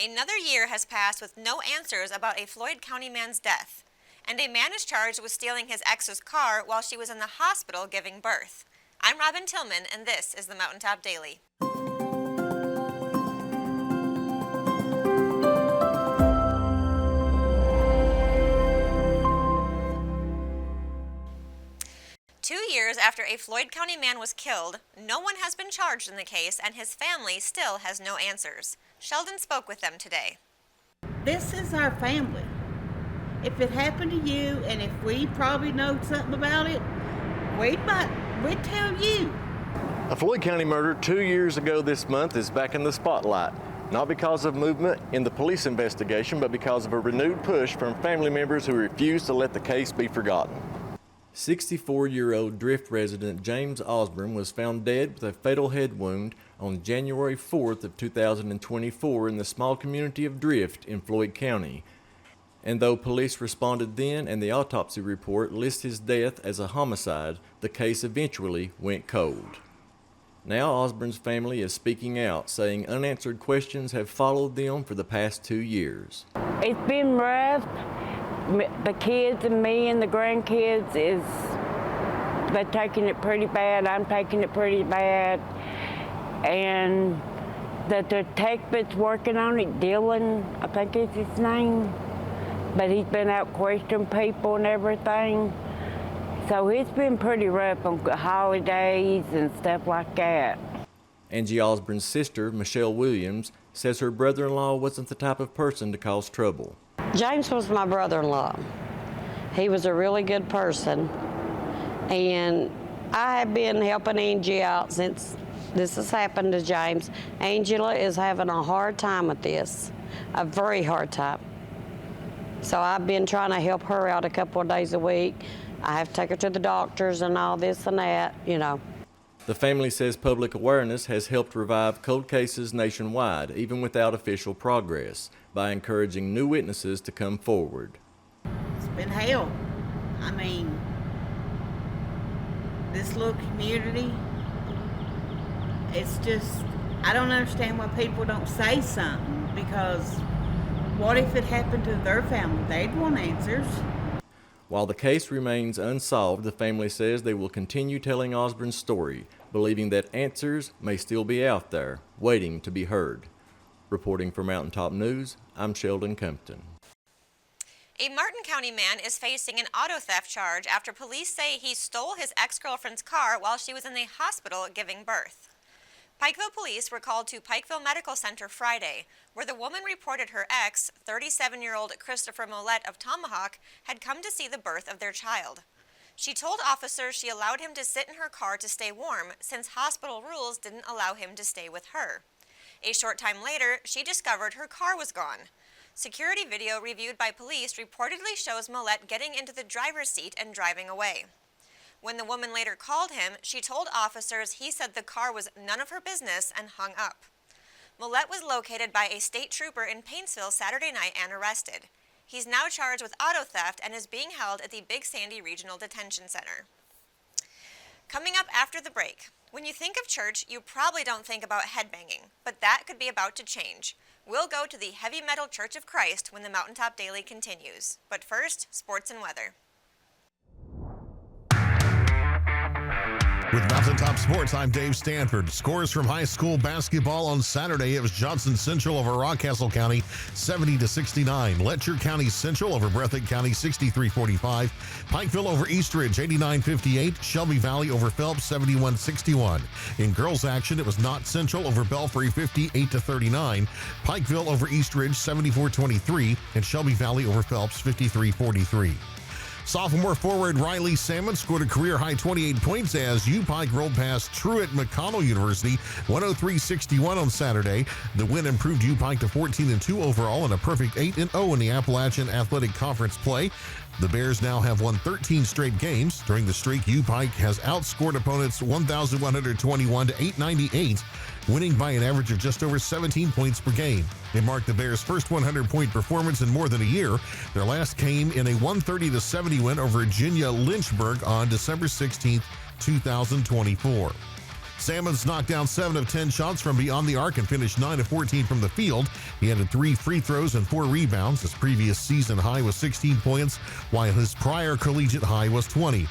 Another year has passed with no answers about a Floyd County man's death, and a man is charged with stealing his ex's car while she was in the hospital giving birth. I'm Robin Tillman, and this is the Mountaintop Daily. Years after a Floyd County man was killed, no one has been charged in the case, and his family still has no answers. Sheldon spoke with them today. This is our family. If it happened to you, and if we probably know something about it, we'd tell you. A Floyd County murder 2 years ago this month is back in the spotlight, not because of movement in the police investigation, but because of a renewed push from family members who refuse to let the case be forgotten. 64-year-old Drift resident James Osborne was found dead with a fatal head wound on January 4th of 2024 in the small community of Drift in Floyd County. And though police responded then and the autopsy report lists his death as a homicide, the case eventually went cold. Now Osborne's family is speaking out, saying unanswered questions have followed them for the past 2 years. It's been rough. The kids and me and the grandkids, they're taking it pretty bad. I'm taking it pretty bad. And the detective's working on it, Dylan, I think is his name. But he's been out questioning people and everything. So it's been pretty rough on holidays and stuff like that. Angie Osborne's sister, Michelle Williams, says her brother-in-law wasn't the type of person to cause trouble. James was my brother-in-law. He was a really good person, and I have been helping Angie out since this has happened to James. Angela is having a hard time with this, a very hard time. So I've been trying to help her out a couple of days a week. I have to take her to the doctors and all this and that, you know. The family says public awareness has helped revive cold cases nationwide, even without official progress, by encouraging new witnesses to come forward. It's been hell. I mean, this little community, it's just, I don't understand why people don't say something, because what if it happened to their family? They'd want answers. While the case remains unsolved, the family says they will continue telling Osborne's story, believing that answers may still be out there, waiting to be heard. Reporting for Mountaintop News, I'm Sheldon Compton. A Martin County man is facing an auto theft charge after police say he stole his ex-girlfriend's car while she was in the hospital giving birth. Pikeville police were called to Pikeville Medical Center Friday, where the woman reported her ex, 37-year-old Christopher Mollett of Tomahawk, had come to see the birth of their child. She told officers she allowed him to sit in her car to stay warm since hospital rules didn't allow him to stay with her. A short time later, she discovered her car was gone. Security video reviewed by police reportedly shows Mollett getting into the driver's seat and driving away. When the woman later called him, she told officers he said the car was none of her business and hung up. Mollett was located by a state trooper in Paintsville Saturday night and arrested. He's now charged with auto theft and is being held at the Big Sandy Regional Detention Center. Coming up after the break, when you think of church, you probably don't think about headbanging, but that could be about to change. We'll go to the Heavy Metal Church of Christ when the Mountaintop Daily continues. But first, sports and weather. With Mountaintop Sports, I'm Dave Stanford. Scores from high school basketball on Saturday. It was Johnson Central over Rockcastle County, 70-69. Letcher County Central over Breathitt County, 63-45. Pikeville over Eastridge, 89-58. Shelby Valley over Phelps, 71-61. In girls action, it was Knott Central over Belfry, 58-39. Pikeville over Eastridge, 74-23. And Shelby Valley over Phelps, 53-43. Sophomore forward Riley Salmon scored a career-high 28 points as UPike rolled past Truett McConnell University 103-61 on Saturday. The win improved UPike to 14-2 overall and a perfect 8-0 in the Appalachian Athletic Conference play. The Bears now have won 13 straight games. During the streak, UPike has outscored opponents 1,121 to 898, winning by an average of just over 17 points per game. It marked the Bears' first 100-point performance in more than a year. Their last came in a 130-70 win over Virginia Lynchburg on December 16, 2024. Salmons knocked down 7 of 10 shots from beyond the arc and finished 9 of 14 from the field. He had 3 free throws and 4 rebounds. His previous season high was 16 points, while his prior collegiate high was 20.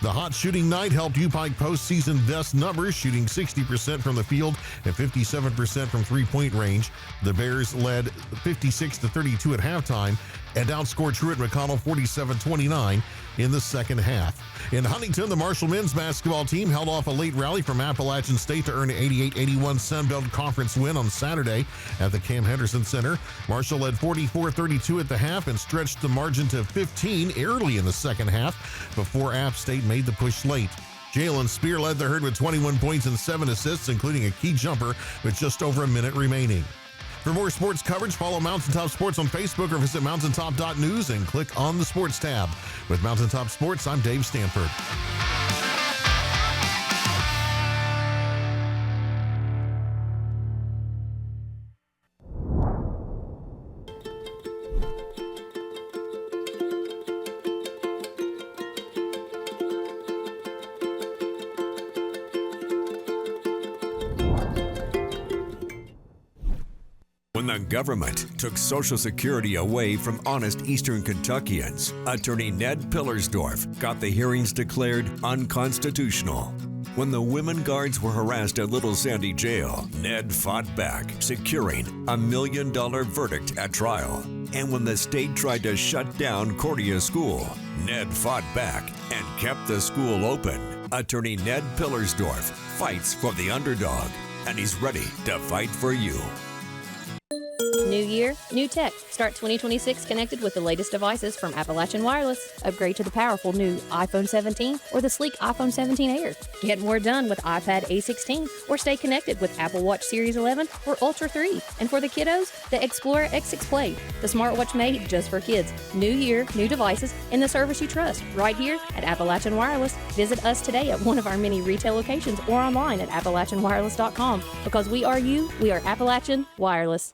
The hot shooting night helped UPike postseason best numbers, shooting 60% from the field and 57% from three-point range. The Bears led 56-32 at halftime and outscored Truett McConnell 47-29 in the second half. In Huntington, the Marshall men's basketball team held off a late rally from Appalachian State to earn an 88-81 Sun Belt Conference win on Saturday at the Cam Henderson Center. Marshall led 44-32 at the half and stretched the margin to 15 early in the second half before App State made the push late. Jalen Spear led the herd with 21 points and 7 assists, including a key jumper with just over a minute remaining. For more sports coverage, follow Mountaintop Sports on Facebook or visit mountaintop.news and click on the Sports tab. With Mountaintop Sports, I'm Dave Stanford. When the government took Social Security away from honest Eastern Kentuckians, Attorney Ned Pillersdorf got the hearings declared unconstitutional. When the women guards were harassed at Little Sandy Jail, Ned fought back, securing a $1 million verdict at trial. And when the state tried to shut down Cordia School, Ned fought back and kept the school open. Attorney Ned Pillersdorf fights for the underdog, and he's ready to fight for you. New year, new tech. Start 2026 connected with the latest devices from Appalachian Wireless. Upgrade to the powerful new iPhone 17 or the sleek iPhone 17 Air. Get more done with iPad A16 or stay connected with Apple Watch Series 11 or Ultra 3. And for the kiddos, the Explorer X6 Play, the smartwatch made just for kids. New year, new devices, and the service you trust. Right here at Appalachian Wireless. Visit us today at one of our many retail locations or online at AppalachianWireless.com. Because we are you, we are Appalachian Wireless.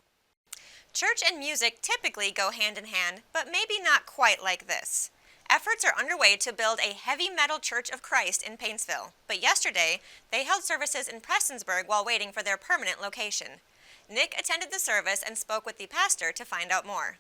Church and music typically go hand in hand, but maybe not quite like this. Efforts are underway to build a heavy metal Church of Christ in Paintsville, but yesterday they held services in Prestonsburg while waiting for their permanent location. Nick attended the service and spoke with the pastor to find out more.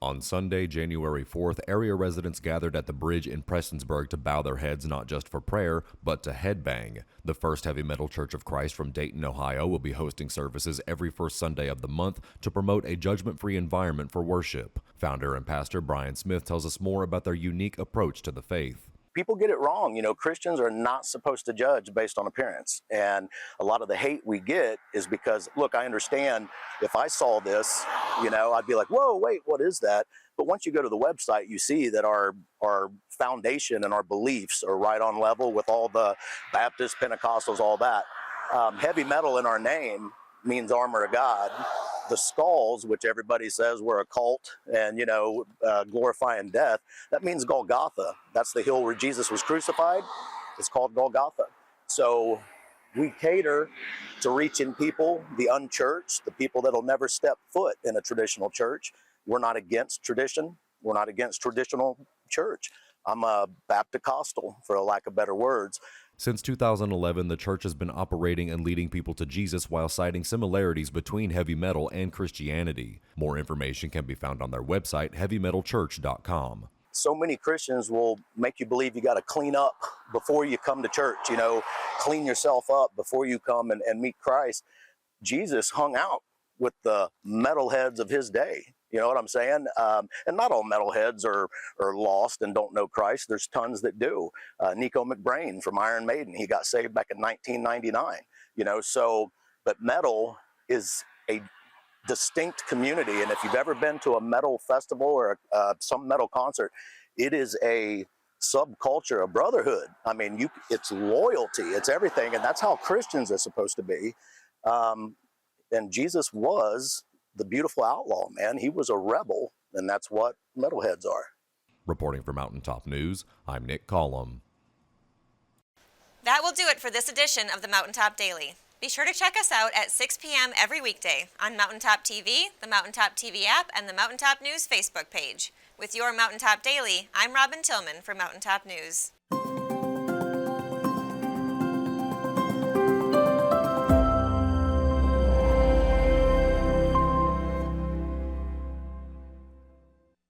On Sunday, January 4th, area residents gathered at the bridge in Prestonsburg to bow their heads not just for prayer, but to headbang. The First Heavy Metal Church of Christ from Dayton, Ohio will be hosting services every first Sunday of the month to promote a judgment-free environment for worship. Founder and pastor Brian Smith tells us more about their unique approach to the faith. People get it wrong. You know, Christians are not supposed to judge based on appearance. And a lot of the hate we get is because, look, I understand if I saw this, you know, I'd be like, whoa, wait, what is that? But once you go to the website, you see that our foundation and our beliefs are right on level with all the Baptists, Pentecostals, all that. Heavy metal in our name means armor of God. The skulls, which everybody says we're a cult and, you know, glorifying death, that means Golgotha. That's the hill where Jesus was crucified. It's called Golgotha. So we cater to reaching people, the unchurched, the people that'll never step foot in a traditional church. We're not against tradition. We're not against traditional church. I'm a Baptist-costal, for a lack of better words. Since 2011, the church has been operating and leading people to Jesus while citing similarities between heavy metal and Christianity. More information can be found on their website, heavymetalchurch.com. So many Christians will make you believe you got to clean up before you come to church, you know, clean yourself up before you come and meet Christ. Jesus hung out with the metalheads of his day. You know what I'm saying? And not all metalheads are lost and don't know Christ. There's tons that do. Nico McBrain from Iron Maiden, he got saved back in 1999. You know, so, but metal is a distinct community. And if you've ever been to a metal festival or some metal concert, it is a subculture, a brotherhood. I mean, it's loyalty, it's everything. And that's how Christians are supposed to be. And Jesus was the beautiful outlaw, man. He was a rebel, and that's what metalheads are. Reporting for Mountaintop News, I'm Nick Collum. That will do it for this edition of the Mountaintop Daily. Be sure to check us out at 6 p.m. every weekday on Mountaintop TV, the Mountaintop TV app, and the Mountaintop News Facebook page. With your Mountaintop Daily, I'm Robin Tillman for Mountaintop News.